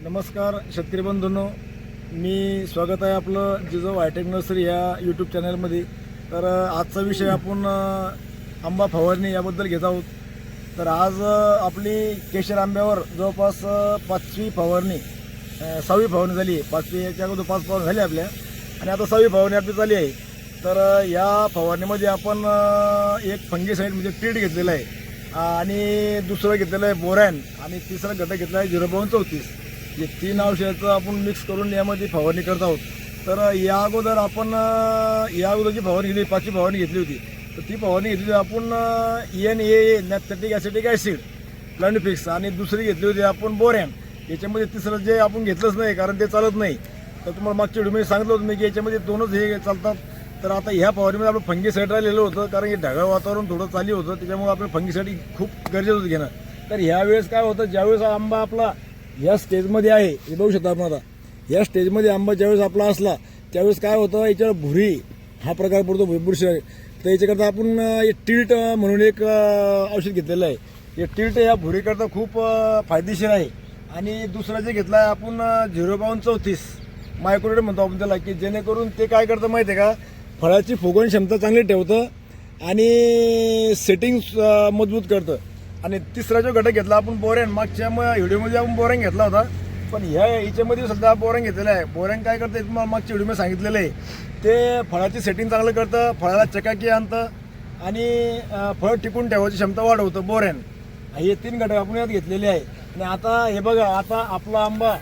नमस्कार शेतकरी बंधूंनो, मी स्वागत आहे आपलं जिजाऊ हायटेक नर्सरी या यूट्यूब चॅनलमध्ये। तर आजचा विषय आपण आंबा फवारणी याबद्दल घेत आहोत। तर आज आपली केशर आंब्यावर जवळपास 5वी फवारणी 6वी फवारणी झाली आहे। 5वी याच्या अगोदर 5 फवारणी झाली आपल्या आणि आता 6वी फवारणी आपली झाली आहे। तर या फवारणीमध्ये आपण एक फंगीसाईड म्हणजे ट्रीट घेतलेला आहे आणि दुसरं घेतलेलं आहे बोरॅन आणि तिसरा घटक घेतला आहे 0.34। हे 3 औषधाचं आपण मिक्स करून यामध्ये फवारणी करत आहोत। तर या अगोदर आपण अगोदरची फवारणी घेतली, 5वी फवारणी घेतली होती। तर ती फवारणी घेतली आपण NAA नॅपथेटिक ॲसिटिक ॲसिड प्लॅन्टिफिक्स आणि दुसरी घेतली होती आपण बोरॅन। याच्यामध्ये तिसरं जे आपण घेतलंच नाही कारण ते चालत नाही। तर तुम्हाला मागच्या व्हिडिओमध्ये सांगितलं होतं मी की याच्यामध्ये दोनच हे चालतात। तर आता ह्या फवारणीमध्ये आपलं फंगीसाईड राहिलेलं होतं कारण हे ढगाळ वातावरण थोडं चालू होतं, त्याच्यामुळे आपलं फंगीसाईड खूप गरजेचं होतं घेणं। तर ह्यावेळेस काय होतं, ज्यावेळेस आंबा आपला या स्टेजमध्ये आहे, हे बघू शकता आपण। आता या स्टेजमध्ये आंबा ज्यावेळेस आपला असला त्यावेळेस काय होतं, याच्यावर भुरी हा प्रकार पडतो, बुरशी। तर याच्याकरता आपण टिल्ट म्हणून एक औषध घेतलेलं आहे। हे टिल्ट या भुरीकरता खूप फायदेशीर आहे। आणि दुसरा जे घेतला आहे आपण 0.34 मायक्रोडेट म्हणतो आपण त्याला, की जेणेकरून ते काय करतं माहिती आहे का, फळाची फुगवण क्षमता चांगली ठेवतं आणि सेटिंग मजबूत करतं। आणि तिसरा जो घटक घेतला आपण बोरॅन, मागच्या व्हिडिओमध्ये आपण बोरॅन घेतला होता, पण याच्यामध्ये सध्या बोरॅन घेतलेला आहे। बोरॅन काय करतं तुम्हाला मागच्या व्हिडिओमध्ये सांगितलेलं आहे, ते फळाची सेटिंग चांगलं करतं, फळाला चकाकी आणतं आणि फळ टिकून ठेवायची क्षमता वाढवतं बोरॅन। हे 3 घटक आपण यात घेतलेले आहे। आणि आता हे बघा, आता आपला आंबा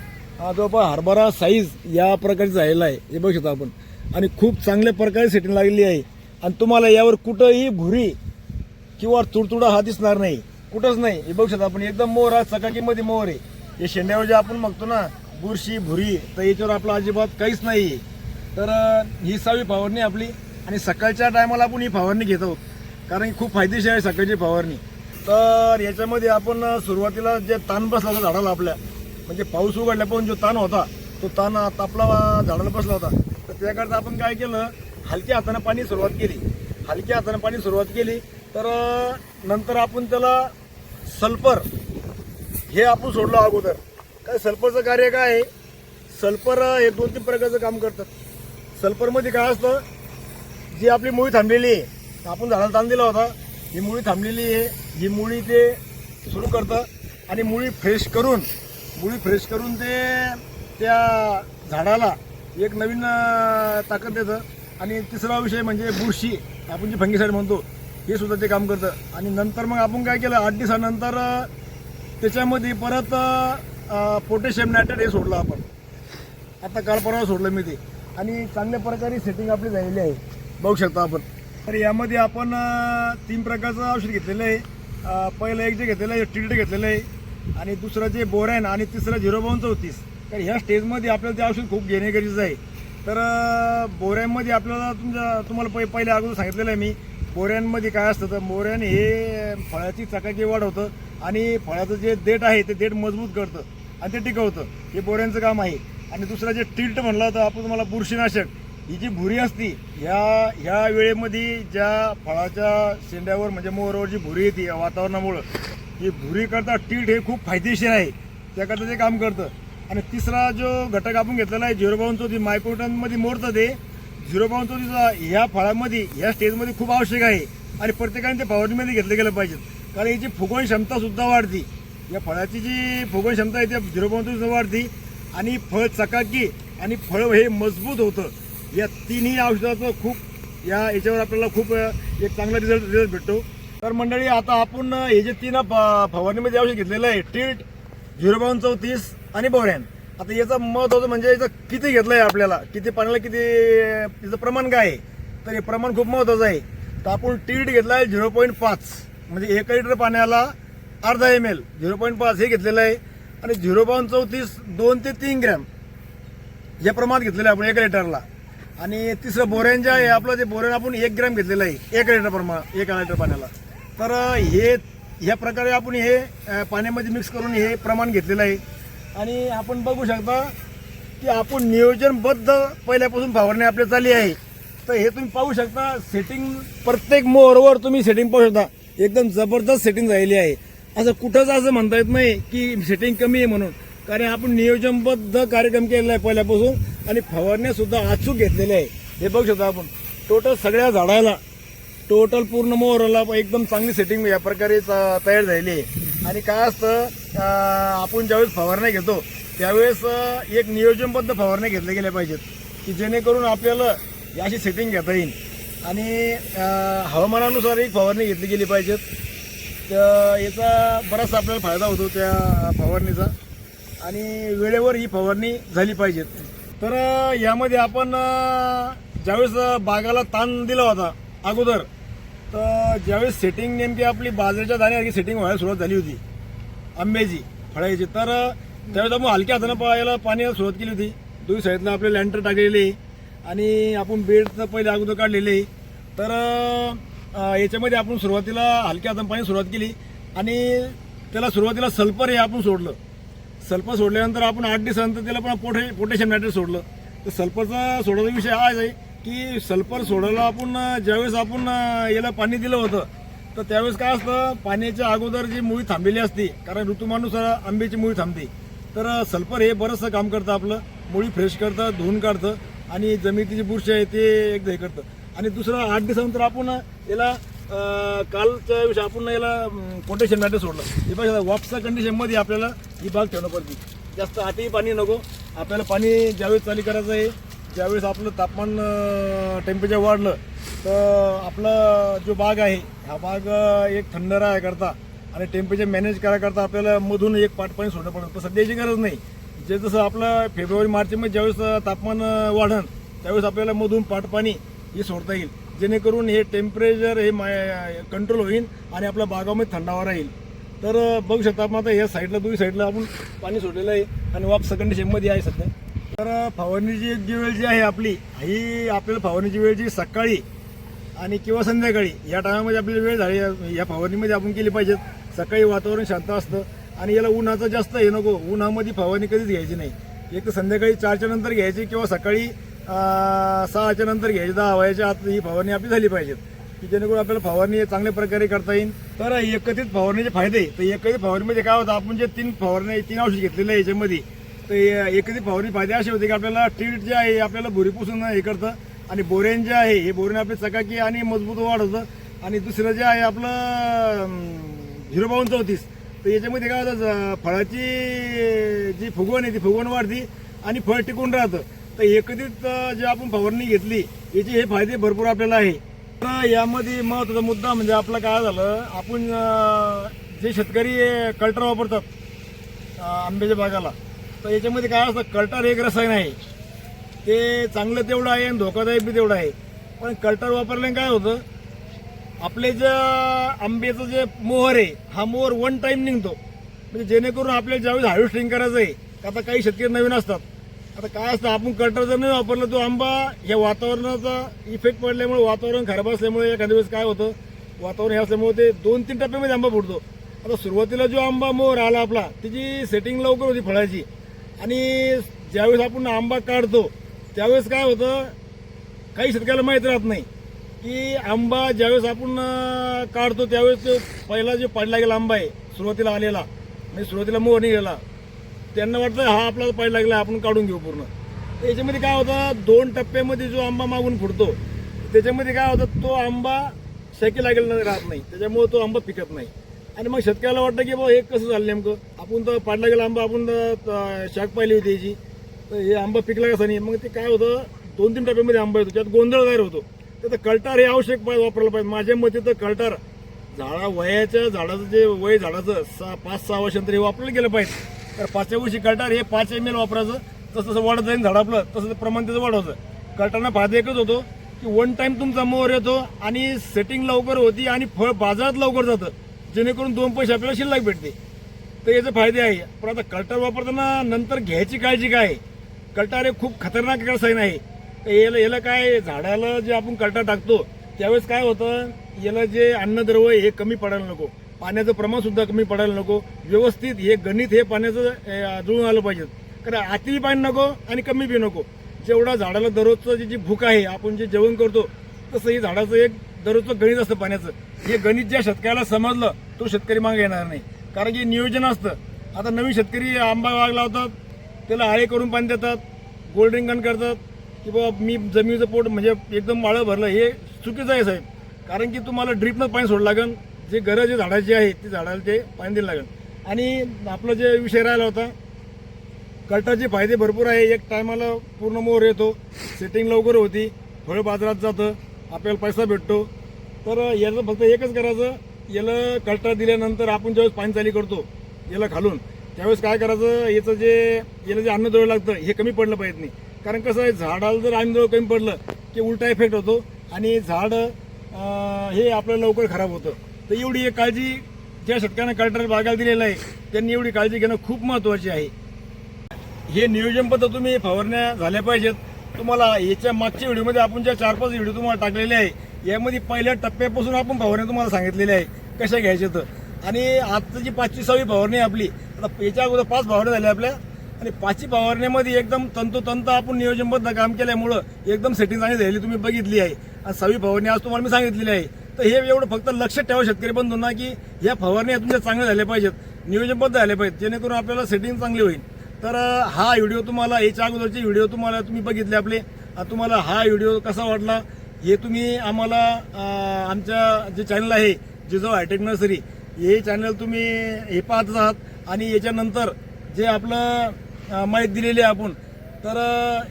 जवळपास हरभरा साईज या प्रकारचा झालेला आहे, हे बघू शकता आपण। आणि खूप चांगल्या प्रकारे सेटिंग लागलेली आहे आणि तुम्हाला यावर कुठंही भुरी किंवा तुडतुडा हा दिसणार नाही, कुठंच नाही। हे बघू शकता आपण, एकदम मोहर हा चकाकीमध्ये मोहर आहे। हे शेंड्यावर जे आपण बघतो ना बुरशी भुरी, तर याच्यावर आपलं अजिबात काहीच नाही। तर ही 6वी फवारणी आपली आणि सकाळच्या टायमाला आपण ही फवारणी घेत आहोत कारण खूप फायदेशीर आहे सकाळची फवारणी। तर याच्यामध्ये आपण सुरुवातीला जे ताण बसला होता झाडाला आपल्या, म्हणजे पाऊस उघडल्यापासून जो ताण होता तो ताण आपला झाडाला बसला होता। तर त्याकरता आपण काय केलं, हलक्या हाताने पाणी सुरुवात केली। तर नंतर आपण त्याला सल्फर हे आपण सोडलं अगोदर। काय सल्फरचं कार्य काय आहे, सल्फर हे 2-3 प्रकारचं काम करतात। सल्फरमध्ये काय असतं, जी आपली मुळी थांबलेली आहे, आपण झाडाला ताण दिला होता, ही मुळी थांबलेली आहे, ही मुळी ते सुरू करतं आणि मुळी फ्रेश करून ते त्या झाडाला एक नवीन ताकद देतं। आणि तिसरा विषय म्हणजे बुरशी, आपण जी फंगीसाईड म्हणतो, हे सुद्धा ते काम करतं। आणि नंतर मग आपण काय केलं, 8 दिवसानंतर त्याच्यामध्ये परत पोटॅशियम नायट्रेट हे सोडलं आपण, आता काल परवा सोडलं मी ते, आणि चांगल्या प्रकारे सेटिंग आपली झालेली आहे, बघू शकता आपण। तर यामध्ये आपण 3 प्रकारचं औषध घेतलेलं आहे। पहिलं एक जे घेतलेलं आहे टिल्ट घेतलेलं आहे, आणि दुसरं जे बोरॅन, आणि तिसरं 0.34। तर ह्या स्टेजमध्ये आपल्याला ते औषध खूप घेणे गरजेचं आहे। तर बोरॅनमध्ये आपल्याला तुम्हाला पहिल्या अगोदर सांगितलेलं आहे मी, बोरॅनमध्ये काय असतं, तर बोरॅन हे फळाची चकाकी वाढवतं आणि फळाचं जे देठ आहे ते देठ मजबूत करतं आणि ते टिकवतं, हे बोरॅनचं काम आहे। आणि दुसरं जे टिल्ट म्हणलं होतं आपण तुम्हाला, बुरशीनाशक, ही जी भुरी असती ह्या वेळेमध्ये ज्या फळाच्या शेंड्यावर म्हणजे मोहरावर जी भुरी येते वातावरणामुळं, ही भुरी करता टिल्ट हे खूप फायदेशीर आहे, त्याकरता ते काम करतं। आणि तिसरा जो घटक आपण घेतलेला आहे 0.34 मायक्रोटनमध्ये मोडतं ते 0.34 ह्या फळामध्ये ह्या स्टेजमध्ये खूप आवश्यक आहे आणि प्रत्येकाने ते फवारणीमध्ये घेतलं गेलं पाहिजे, कारण याची फुगवण क्षमता सुद्धा वाढती। या फळाची जी फुगवण क्षमता आहे त्या 0.34 वाढती आणि फळ चकाकी आणि फळ हे मजबूत होतं। या 3ही औषधाचं खूप याच्यावर आपल्याला खूप एक चांगला रिझल्ट भेटतो। तर मंडळी, आता आपण हे जे 3 फवारणीमध्ये औषध घेतलेलं आहे, टिल्ट, 0.34 आणि बोरॅन, आता याचं महत्त्वाचं म्हणजे याचं किती घेतलं आहे आपल्याला, किती पाण्याला किती त्याचं प्रमाण काय आहे, तर हे प्रमाण खूप महत्त्वाचं आहे। तर आपण टिल्ट घेतला आहे 0.5, म्हणजे 1 लिटर पाण्याला अर्धा ml 0.5 हे घेतलेलं आहे। आणि 0.34 2 ते 3 ग्रॅम या प्रमाणात घेतलेलं आहे आपण 1 लिटरला। आणि तिसरं बोरॅन जे आहे आपलं, ते बोरॅन आपण 1 ग्रॅम घेतलेलं आहे 1 लिटर पाण्याला। तर ह्या प्रकारे आपण हे पाण्यामध्ये मिक्स करून हे प्रमाण घेतलेलं आहे। आणि आपण बघू शकता की आपण नियोजनबद्ध पहिल्यापासून फवारणी आपल्या चालली आहे। तर हे तुम्ही पाहू शकता, सेटिंग प्रत्येक मोहरवर तुम्ही सेटिंग पाहू शकता, एकदम जबरदस्त सेटिंग झालेली आहे। असं कुठंच असं म्हणता येत नाही की सेटिंग कमी आहे म्हणून, कारण आपण नियोजनबद्ध कार्यक्रम केलेला आहे पहिल्यापासून आणि फवारण्या सुद्धा अचूक घेतलेल्या आहे. हे बघू शकतो आपण टोटल सगळ्या झाडाला टोटल पूर्ण मोहराला एकदम चांगली सेटिंग या प्रकारे तयार झालेली आहे. आणि काय असतं आपण ज्यावेळेस फवारण्या घेतो त्यावेळेस एक नियोजनबद्ध फवारण्या घेतल्या गेल्या पाहिजेत की जेणेकरून आपल्याला याची सेटिंग घेता येईल. आणि हवामानानुसार एक फवारणी घेतली गेली पाहिजेत. तर याचा बराचसा आपल्याला फायदा होतो त्या फवारणीचा आणि वेळेवर ही फवारणी झाली पाहिजे. तर यामध्ये आपण ज्यावेळेस बागाला ताण दिला होता अगोदर, तर ज्यावेळेस सेटिंग नेमकी आपली बाजरीच्या दाण्यासारखी सेटिंग व्हायला सुरुवात झाली होती आंब्याची फळाची, तर त्यावेळेस आपण हलक्या हातानं पायाला पाण्याला सुरुवात केली होती. दोन्ही साईडला आपले लँटर टाकलेले आणि आपण बेडचं पहिले अगोदर काढलेले. तर याच्यामध्ये आपण सुरुवातीला हलक्या हातानं पाणी सुरुवात केली आणि त्याला सुरुवातीला सल्फर हे आपण सोडलं. सल्फर सोडल्यानंतर आपण 8 दिवसानंतर त्याला पण पोटॅशियम नायट्रेट सोडलं. तर सल्फरचा सोडायचा विषय हा आहे की सल्फर सोडायला आपण ज्यावेळेस आपण याला पाणी दिलं होतं तर त्यावेळेस काय असतं, पाण्याच्या अगोदर जी मुळी थांबलेली असते, कारण ऋतुमानुसार आंब्याची मुळी थांबते, तर सल्फर हे बरंचसं काम करतं, आपलं मुळी फ्रेश करतं, धुवून काढतं आणि जमिनीची बुरशी आहे ते एकदा हे करतं. आणि दुसरं 8 दिवसानंतर आपण याला कालच्या दिवशी आपण याला पोटॅशियम नायट्रेट सोडलं. हे बघा वापसा कंडिशनमध्ये आपल्याला ही बाग ठेवणं पडते. जास्त आठही पाणी नको आपल्याला. पाणी ज्यावेळेस चालू करायचं आहे, ज्यावेळेस आपलं तापमान टेम्परेचर वाढलं तर आपला जो बाग आहे हा बाग एक थंड राहण्याकरता आणि टेम्परेचर मॅनेज करायकरता आपल्याला मधून एक पाट पाणी सोडणं पडतं. तर सध्याची गरज नाही. जे जसं आपलं फेब्रुवारी मार्चमध्ये ज्यावेळेस तापमान वाढन त्यावेळेस आपल्याला मधून पाट पाणी हे सोडता येईल, जेणेकरून हे टेम्परेचर हे कंट्रोल होईल आणि आपल्या बागामध्ये थंडावा राहील. तर बघू शकता आपण आता या साईडला दोन्ही साईडला आपण पाणी सोडलेलं आहे आणि वापस कंडिशनमध्ये आहे सध्या. तर फवारणीची जी वेळ जी आहे आपली ही आपल्याला फवारणीची वेळ जी सकाळी आणि किंवा संध्याकाळी या टायमामध्ये आपल्याला वेळ झाली या फवारणीमध्ये आपण केली पाहिजे. सकाळी वातावरण शांत असतं आणि याला उन्हाचं जास्त हे नको. उन्हामध्ये फवारणी कधीच घ्यायची नाही. एक तर संध्याकाळी 4च्या नंतर घ्यायची किंवा सकाळी 6च्या नंतर घ्यायची. 10 वाजायच्या आत ही फवारणी आपली झाली पाहिजे की जेणेकरून आपल्याला फवारणी चांगल्या प्रकारे करता येईल. तर एकत्रित फवारणीचे फायदे, तर एकत्रित फवारणीमध्ये काय होतं, आपण जे 3 औषध घेतलेले आहे याच्यामध्ये, तर एकत्रित फवारणी फायदे असे होते की आपल्याला ट्रीट जे आहे आपल्याला भुरीपासून हे करतं आणि बोरेन जे आहे हे बोरेन आपली चकाकी आणि मजबूत वाढवतं. आणि दुसरं जे आहे आपलं 05234, तर याच्यामध्ये काय होतं, फळाची जी फुगवण आहे ती फुगवण वाढती आणि फळ टिकून राहतं. तर एकत्रित जे आपण फवारणी घेतली याचे हे फायदे भरपूर आपल्याला आहे. तर यामध्ये महत्त्वाचा मुद्दा म्हणजे आपलं काय झालं, आपण जे शेतकरी कल्टर वापरतात आंब्याच्या बागाला, तर याच्यामध्ये काय असतं, कल्टर एक रसायन आहे, ते चांगलं तेवढं आहे आणि धोकादायक बी तेवढं आहे. पण कल्टर वापरल्याने काय होतं, आपले जे आंब्याचं जे मोहर आहे हा मोहर 1 टाइम निघतो. म्हणजे जेणेकरून आपल्याला ज्यावेळेस हार्वेस्टिंग करायचं आहे, आता काही शेतकरी नवीन असतात, आता काय असतं, आपण कल्टर जर नाही वापरलं तो आंबा या वातावरणाचा इफेक्ट पडल्यामुळे, वातावरण खराब असल्यामुळे एखाद्या वेळेस काय होतं, वातावरण हे असल्यामुळे ते 2-3 टप्प्यामध्ये आंबा फुटतो. आता सुरुवातीला जो आंबा मोहर आला आपला त्याची सेटिंग लवकर होती फळाची आणि ज्यावेळेस आपण आंबा काढतो त्यावेळेस काय होतं, काही शेतकऱ्याला माहीत राहत नाही की आंबा ज्यावेळेस आपण काढतो त्यावेळेस पहिला जो पडला गेला आंबा आहे सुरुवातीला आलेला, म्हणजे सुरुवातीला मोहर नाही गेला, त्यांना वाटतं हा आपला पडला गेला आपण काढून घेऊ पूर्ण. तर याच्यामध्ये काय होतं, 2 टप्प्यामध्ये जो आंबा मागून फुटतो त्याच्यामध्ये काय होतं, तो आंबा शेकी लागेल राहत नाही, त्याच्यामुळे तो आंबा पिकत नाही. आणि मग शेतकऱ्याला वाटतं की बाबा हे कसं झालं नेमकं, आपण तर पाडला गेला आंबा आपण शाक पाहिली होती याची, तर हे आंबा पिकला कसा नाही. मग ते काय होतं, 2-3 टप्प्यामध्ये आंबा येतो, त्यात गोंधळ तयार होतो. तर कल्टर हे आवश्यक वापरायला पाहिजे. माझ्या मते तर कल्टर वयाच्या झाडाचं जे वय झाडाचं 5-6 वर्षांतर हे वापरलं गेलं पाहिजे. तर 5व्या वर्षी कल्टर हे 5 ml वापरायचं. तसं जसं वाढत जाईल झाड आपलं तसं प्रमाण त्याचं वाढवतं. कल्टरना फायदा एकच होतो की 1 टाइम तुमचा मोहर येतो आणि सेटिंग लवकर होती आणि फळ बाजारात लवकर जातं, जेणेकरून 2 पैसे आपल्याला शिल्लक भेटते. तर याचे फायदे आहे. पण आता कल्टर वापरताना नंतर घ्यायची काळजी काय आहे, कल्टर हे खूप खतरनाक रसायन आहे. तर याला काय, झाडाला जे आपण कल्टर टाकतो त्यावेळेस काय होतं, याला जे अन्नद्रव्य हे कमी पडायला नको, पाण्याचं प्रमाण सुद्धा कमी पडायला नको, व्यवस्थित हे गणित हे पाण्याचं जुळून आलं पाहिजे. कारण अति पाणी नको आणि कमी बी नको. जेवढा झाडाला दररोजचं जी भूक आहे, आपण जे जेवण करतो तसं हे झाडाचं एक दररोजचं गणित असतं पाण्याचं. हे गणित ज्या शेतकऱ्याला समजलं तो शेतकरी मागे येणार नाही, कारण की नियोजन असतं आता नवीन शेतकरी आंबा बाग लावतात, त्याला आळे करून पाणी देतात, गोल्ड रिंगण करतात की बाबा मी जमिनीचं पोट म्हणजे एकदम वाळं भरलं. हे चुकीचं आहे साहेब, कारण की तुम्हाला ड्रीपनं पाणी सोडलं लागेल. जे गरज आहे झाडाची आहे ती झाडाला ते पाणी दिलं लागेल. आणि आपला जे विषय राहिला होता, कल्टाचे फायदे भरपूर आहे. एक टायमाला पूर्ण मोहर येतो, सेटिंग लवकर होती, फळ बाजारात जातं, आपल्याला पैसा भेटतो. तर याचं फक्त एकच करायचं, याला कल्टा दिल्यानंतर आपण ज्यावेळेस पाणी चाली करतो याला खालून, त्यावेळेस काय करायचं, याला जे अन्न द्यावं लागतं हे कमी पडलं पाहिजे नाही. कारण कसं आहे, झाडाला जर अन्न कमी पडलं की उलटा इफेक्ट होतो आणि झाड हे आपल्याला लवकर खराब होतं. तर एवढी एक काळजी ज्या शेतकऱ्यांना कल्टर बागायला दिलेलं आहे त्यांनी एवढी काळजी घेणं खूप महत्त्वाची आहे. हे नियोजनबद्ध तुम्ही फवारण्या झाल्या पाहिजेत. तुम्हाला याच्या मागच्या व्हिडिओमध्ये आपण ज्या 4-5 व्हिडिओ तुम्हाला टाकलेले आहे, यामध्ये पहिल्या टप्प्यापासून आपण फवारण्या तुम्हाला सांगितलेल्या आहे कशा घ्यायच्या तर. आणि आता जी 5वी-6वी फवारणी आहे आपली, आता याच्या अगोदर 5 फवारण्या झाल्या आपल्या, आणि 5वी फवारण्यामध्ये एकदम तंतोतंत आपण नियोजनबद्ध काम केल्यामुळं एकदम सेटिंग चांगली झाली तुम्ही बघितली आहे. आणि 6वी फवारणी आज तुम्हाला मी सांगितलेली आहे. तर हे एवढं फक्त लक्षात ठेवा शेतकरी बंधूंना की या फवारण्या तुमच्या चांगल्या झाल्या पाहिजेत, नियोजनबद्ध झाल्या पाहिजेत, जेणेकरून आपल्याला सेटिंग चांगली होईल. तर हा व्हिडिओ तुम्हाला, याच्या अगोदरचे व्हिडिओ तुम्ही बघितले आपले, तुम्हाला हा व्हिडिओ कसा वाटला हे तुम्ही आम्हाला आमच्या जे चॅनल आहे जिजाऊ हायटेक नर्सरी, हे चॅनल तुम्ही हे पाहत आहात. आणि याच्यानंतर जे आपलं माहिती दिलेली आहे आपण, तर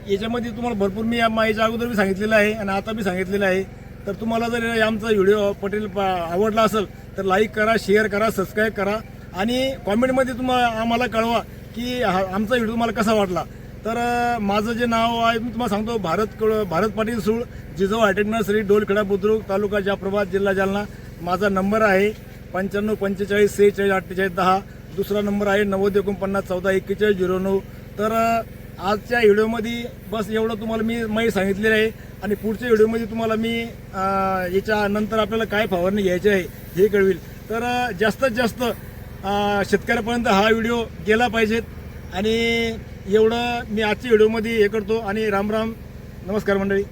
याच्यामध्ये तुम्हाला भरपूर मी याच्या अगोदर बी सांगितलेलं आहे आणि आता बी सांगितलेलं आहे. तर तुम्हाला जर आमचा व्हिडिओ आवडला असेल तर लाईक करा, शेअर करा, सबस्क्राईब करा आणि कॉमेंटमध्ये आम्हाला कळवा की आमचा व्हिडिओ तुम्हाला कसा वाटला. तर माझं जे नाव आहे मी तुम्हाला सांगतो, भारत पाटील सूळ, जिजाऊ हायटेक नर्सरी, डोलखेडा बुद्रुक, तालुका जाफराबाद, जिल्हा जालना. माझा नंबर आहे 95 45 46 48 10. दुसरा नंबर आहे 90 49 14 41 09. तर आजच्या व्हिडिओमध्ये बस एवढं तुम्हाला मी माहिती सांगितलेलं आहे. आणि पुढच्या व्हिडिओमध्ये तुम्हाला मी याच्यानंतर आपल्याला काय फवारणी घ्यायची आहे हे कळविल. तर जास्तीत जास्त शेतकऱ्यापर्यंत हा व्हिडिओ गेला पाहिजेत. आणि एवढं मी आजच्या व्हिडिओमध्ये हे करतो. आणि राम राम, नमस्कार मंडळी.